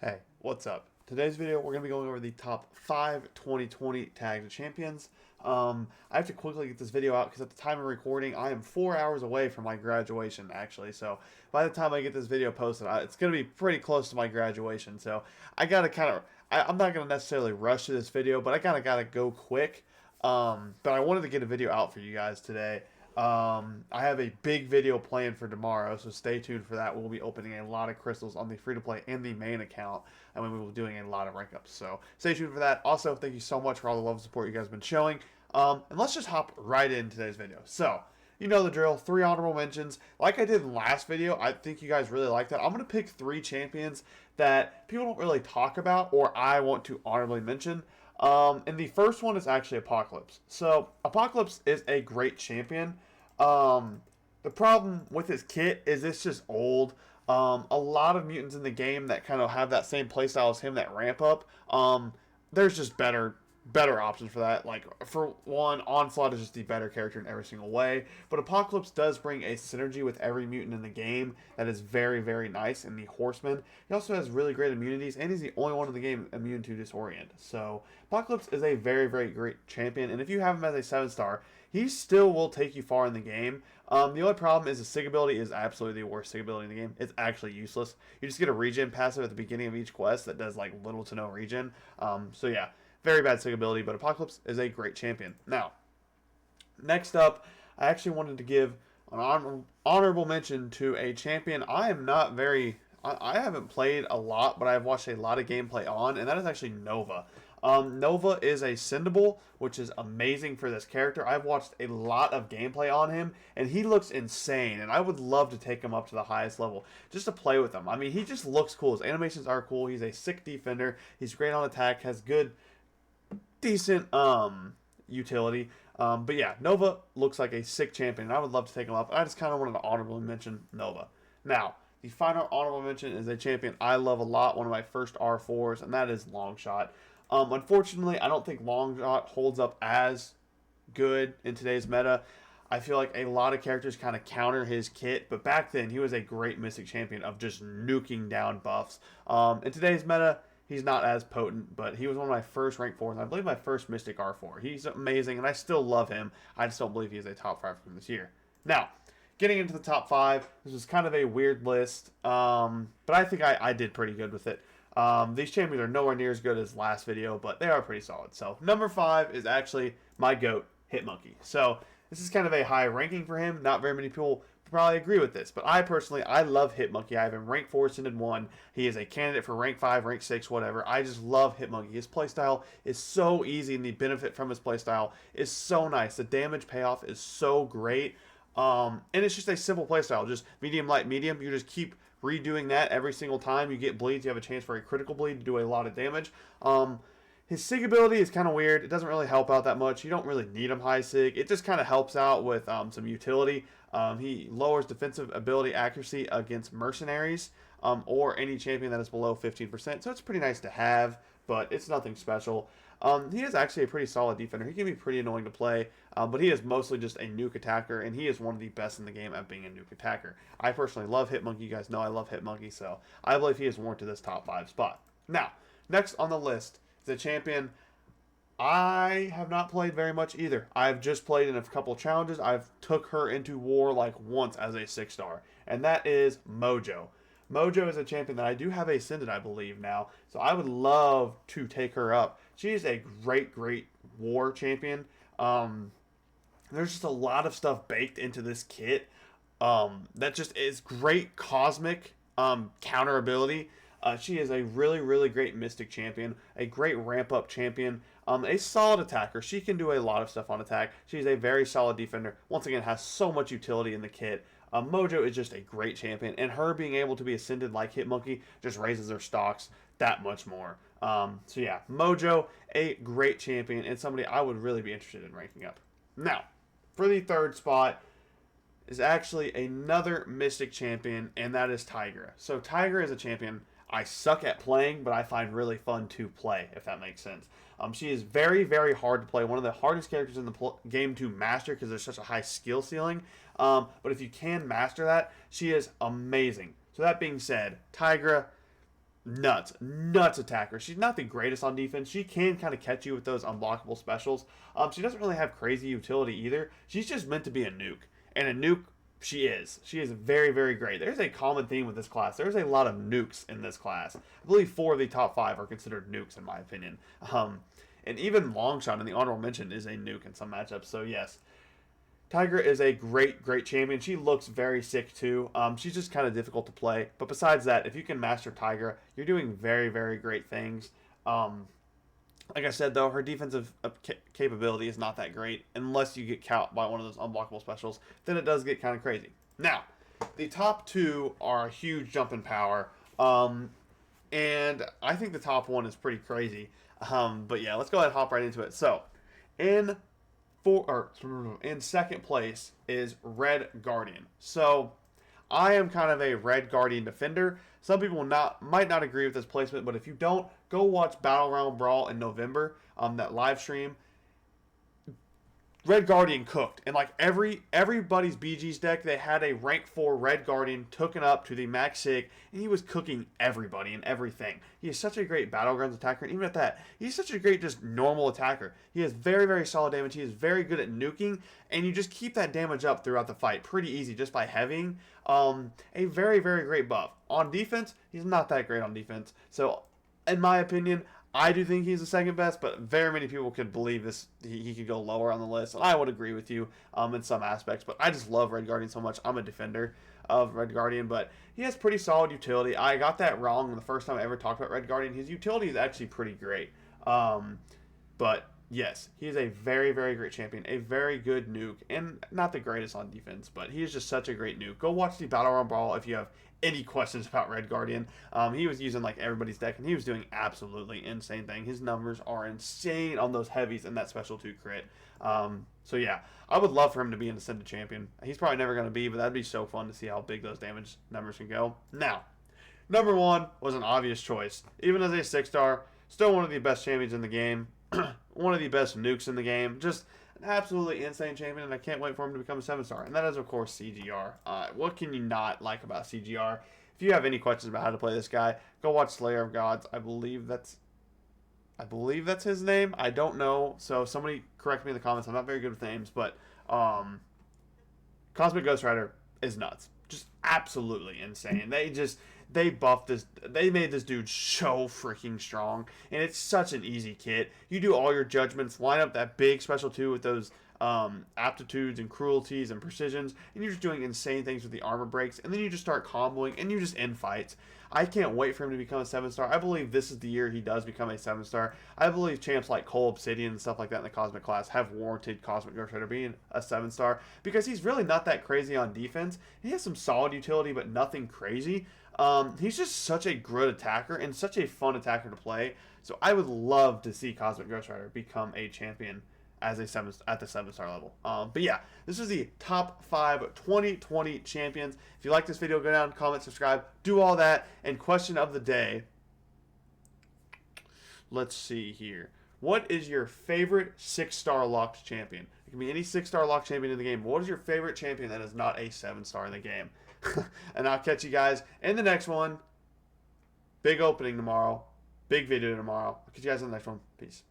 Hey, what's up? Today's video, we're going to be going over the top 5 2020 tags of champions. I have to quickly get this video out because at the time of recording, I am 4 hours away from my graduation, actually. So by the time I get this video posted, it's going to be pretty close to my graduation. So I got to I'm not going to necessarily rush to this video, but I got to go quick. But I wanted to get a video out for you guys today. I have a big video planned for tomorrow, so stay tuned for that. We'll be opening a lot of crystals on the free-to-play and the main account, and we will be doing a lot of rank ups. So stay tuned for that. Also, thank you so much for all the love and support you guys have been showing. And let's just hop right in today's video. So, you know the drill, 3 honorable mentions. Like I did in the last video, I think you guys really like that. I'm going to pick 3 champions that people don't really talk about or I want to honorably mention. And the first one is actually Apocalypse. So, Apocalypse is a great champion. The problem with his kit is it's just old. A lot of mutants in the game that kind of have that same playstyle as him that ramp up. There's just better options for that. Like, for one, Onslaught is just the better character in every single way. But Apocalypse does bring a synergy with every mutant in the game that is very, very nice. And the Horseman, he also has really great immunities, and he's the only one in the game immune to Disorient. So, Apocalypse is a very, very great champion. And if you have him as a 7-star, he still will take you far in the game. The only problem is the Sig ability is absolutely the worst Sig ability in the game. It's actually useless. You just get a regen passive at the beginning of each quest that does like little to no regen. So yeah, very bad Sig ability, but Apocalypse is a great champion. Now, next up, I actually wanted to give an honorable mention to a champion I haven't played a lot, but I've watched a lot of gameplay on, and that is actually Nova. Nova is a Syndable, which is amazing for this character. I've watched a lot of gameplay on him, and he looks insane, and I would love to take him up to the highest level just to play with him. I mean, he just looks cool. His animations are cool. He's a sick defender. He's great on attack, has good, decent utility. But yeah, Nova looks like a sick champion, and I would love to take him up. I just kind of wanted to honorably mention Nova. Now, the final honorable mention is a champion I love a lot, one of my first R4s, and that is Longshot. Unfortunately, I don't think Longshot holds up as good in today's meta. I feel like a lot of characters kind of counter his kit, but back then he was a great Mystic champion of just nuking down buffs. In today's meta, he's not as potent, but he was one of my first rank 4s, and I believe my first Mystic R4. He's amazing, and I still love him. I just don't believe he is a top 5 from this year. Now, getting into the top 5, this is kind of a weird list, but I think I did pretty good with it. These champions are nowhere near as good as last video, but they are pretty solid. So, number 5 is actually my GOAT, Hitmonkey. So, this is kind of a high ranking for him. Not very many people probably agree with this, but I personally, I love Hitmonkey. I have him rank 4, Ascended 1. He is a candidate for rank 5, rank 6, whatever. I just love Hitmonkey. His playstyle is so easy, and the benefit from his playstyle is so nice. The damage payoff is so great. And it's just a simple playstyle. Just medium, light, medium. You just keep redoing that every single time you get bleeds. You have a chance for a critical bleed to do a lot of damage. His Sig ability is kind of weird. It doesn't really help out that much. You don't really need him high Sig. It just kind of helps out with some utility. He lowers defensive ability accuracy against mercenaries or any champion that is below 15%. So it's pretty nice to have, but it's nothing special. He is actually a pretty solid defender. He can be pretty annoying to play, but he is mostly just a nuke attacker, and he is one of the best in the game at being a nuke attacker. I personally love Hitmonkey. You guys know I love Hitmonkey, so I believe he is warranted this top 5 spot. Now, next on the list is a champion I have not played very much either. I've just played in a couple challenges. I've took her into war like once as a 6-star, and that is Mojo. Mojo is a champion that I do have ascended, I believe, now. So I would love to take her up. She is a great, great war champion. There's just a lot of stuff baked into this kit that just is great cosmic counter ability. She is a really, really great Mystic champion, a great ramp-up champion, a solid attacker. She can do a lot of stuff on attack. She's a very solid defender. Once again, has so much utility in the kit. Mojo is just a great champion, and her being able to be ascended like Hitmonkey just raises her stocks that much more. So yeah, Mojo, a great champion, and somebody I would really be interested in ranking up. Now, for the 3rd spot is actually another Mystic champion, and that is Tigra. So Tigra is a champion I suck at playing, but I find really fun to play, if that makes sense. She is very, very hard to play. One of the hardest characters in the game to master because there's such a high skill ceiling. But if you can master that, she is amazing. So that being said, Tigra, nuts attacker. She's not the greatest on defense. She can kind of catch you with those unblockable specials. She doesn't really have crazy utility either. She's just meant to be a nuke, and a nuke she is. She is very, very great. There's a common theme with this class. There's a lot of nukes in this class. I believe 4 of the top 5 are considered nukes in my opinion. And even Longshot in the honorable mention is a nuke in some matchups. So yes, Tigra is a great champion. She looks very sick too. She's just kind of difficult to play. But besides that, if you can master Tigra, you're doing very, very great things. Like I said, though, her defensive capability is not that great unless you get caught by one of those unblockable specials. Then it does get kind of crazy. Now, the top 2 are a huge jump in power. And I think the top 1 is pretty crazy. But yeah, let's go ahead and hop right into it. So, in second place is Red Guardian. So I am kind of a Red Guardian defender. Some people might not agree with this placement, but if you don't, go watch Battle Round Brawl in November, that live stream. Red Guardian cooked, and like everybody's BG's deck, they had a rank 4 Red Guardian taken up to the max sig, and he was cooking everybody and everything. He is such a great Battlegrounds attacker, and even at that, he's such a great just normal attacker. He has very, very solid damage. He is very good at nuking, and you just keep that damage up throughout the fight pretty easy just by heavying. A very, very great buff. On defense, he's not that great on defense. So, in my opinion, I do think he's the second best, but very many people could believe this. He could go lower on the list, and I would agree with you in some aspects. But I just love Red Guardian so much. I'm a defender of Red Guardian, but he has pretty solid utility. I got that wrong the first time I ever talked about Red Guardian. His utility is actually pretty great. But yes, he is a very, very great champion, a very good nuke, and not the greatest on defense, but he is just such a great nuke. Go watch the Battle Round Brawl if you have any questions about Red Guardian. He was using like everybody's deck, and he was doing absolutely insane thing. His numbers are insane on those heavies and that special 2 crit. So yeah, I would love for him to be an Ascended champion. He's probably never going to be, but that'd be so fun to see how big those damage numbers can go. Now, number 1 was an obvious choice. Even as a 6-star, still one of the best champions in the game. One of the best nukes in the game. Just an absolutely insane champion, and I can't wait for him to become a 7-star. And that is, of course, CGR. What can you not like about CGR? If you have any questions about how to play this guy, go watch Slayer of Gods. I believe that's his name. I don't know, so somebody correct me in the comments. I'm not very good with names, but Cosmic Ghost Rider is nuts. Just absolutely insane. They buffed this. They made this dude so freaking strong, and it's such an easy kit. You do all your judgments, line up that big special 2 with those aptitudes and cruelties and precisions, and you're just doing insane things with the armor breaks, and then you just start comboing, and you just end fights. I can't wait for him to become a 7-star. I believe this is the year he does become a 7-star. I believe champs like Cole Obsidian and stuff like that in the Cosmic class have warranted Cosmic Ghost Rider being a 7-star, because he's really not that crazy on defense. He has some solid utility, but nothing crazy. He's just such a good attacker and such a fun attacker to play. So I would love to see Cosmic Ghost Rider become a champion as a at the 7-star level. But yeah, this is the top 5 2020 champions. If you like this video, go down, comment, subscribe, do all that. And question of the day. Let's see here. What is your favorite 6-star locked champion? It can be any 6-star locked champion in the game. What is your favorite champion that is not a 7-star in the game? And I'll catch you guys in the next one. Big opening tomorrow. Big video tomorrow. I'll catch you guys in the next one. Peace.